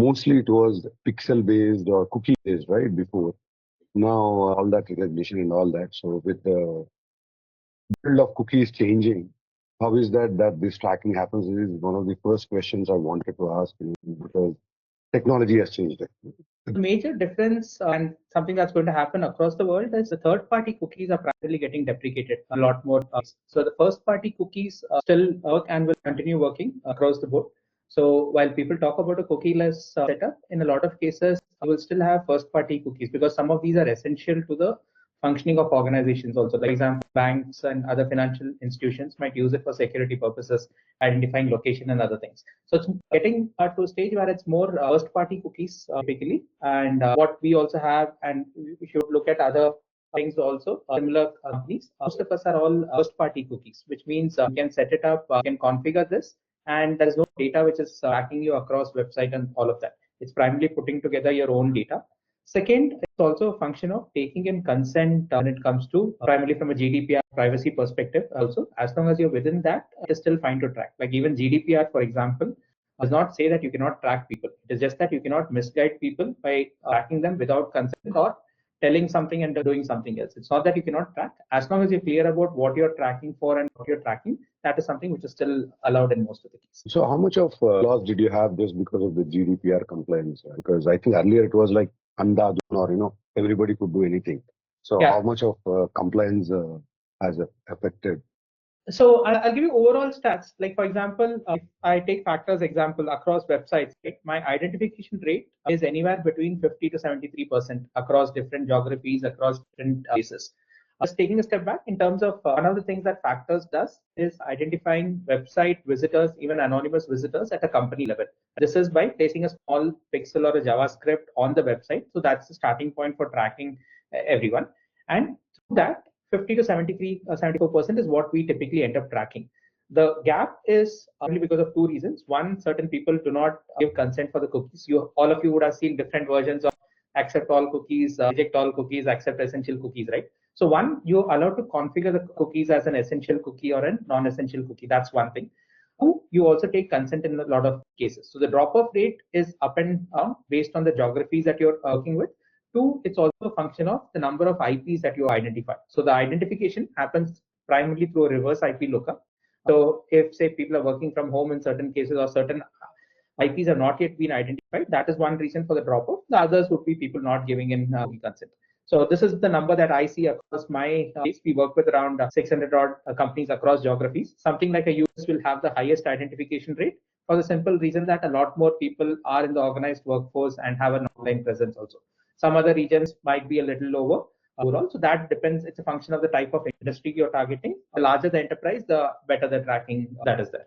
mostly it was pixel based or cookie based, right? Before. Now all that recognition and all that. So with the build of cookies changing, how is that this tracking happens is one of the first questions I wanted to ask, because technology has changed it. The major difference and something that's going to happen across the world is the third-party cookies are primarily getting deprecated a lot more. So the first-party cookies still work and will continue working across the board. So while people talk about a cookie-less setup, in a lot of cases, you will still have first-party cookies because some of these are essential to the functioning of organizations also. Like, for example, banks and other financial institutions might use it for security purposes, identifying location and other things. So it's getting to a stage where it's more first-party cookies typically. And what we also have, and we should look at other things also, similar companies. Most of us are all first-party cookies, which means you can set it up, you can configure this, and there is no data which is tracking you across website and all of that. It's primarily putting together your own data. Second, it's also a function of taking in consent when it comes to primarily from a GDPR privacy perspective. Also, as long as you're within that, it is still fine to track. Like even GDPR, for example, does not say that you cannot track people. It is just that you cannot misguide people by tracking them without consent or telling something and doing something else. It's not that you cannot track. As long as you're clear about what you're tracking for and what you're tracking, that is something which is still allowed in most of the cases. So how much of loss did you have just because of the GDPR compliance? Because I think earlier it was like andhadhun, or everybody could do anything. So Yeah. how much of compliance has affected? So I'll give you overall stats. Like for example, if I take factors example across websites, right, my identification rate is anywhere between 50 to 73% across different geographies, across different places. Just taking a step back in terms of one of the things that factors does is identifying website visitors, even anonymous visitors at a company level. This is by placing a small pixel or a JavaScript on the website. So that's the starting point for tracking everyone. And through that, 50 to 73, 74% is what we typically end up tracking. The gap is only because of two reasons. One, certain people do not give consent for the cookies. All of you would have seen different versions of accept all cookies, reject all cookies, accept essential cookies, right? So one, you're allowed to configure the cookies as an essential cookie or a non-essential cookie. That's one thing. Two, you also take consent in a lot of cases. So the drop-off rate is up and down based on the geographies that you're working with. Two, it's also a function of the number of IPs that you identify. So the identification happens primarily through a reverse IP lookup. So if say people are working from home in certain cases or certain IPs have not yet been identified, that is one reason for the drop-off. The others would be people not giving in consent. So this is the number that I see across my case. We work with around 600 odd companies across geographies. Something like a US will have the highest identification rate for the simple reason that a lot more people are in the organized workforce and have an online presence also. Some other regions might be a little lower overall. So that depends. It's a function of the type of industry you're targeting. The larger the enterprise, the better the tracking that is there.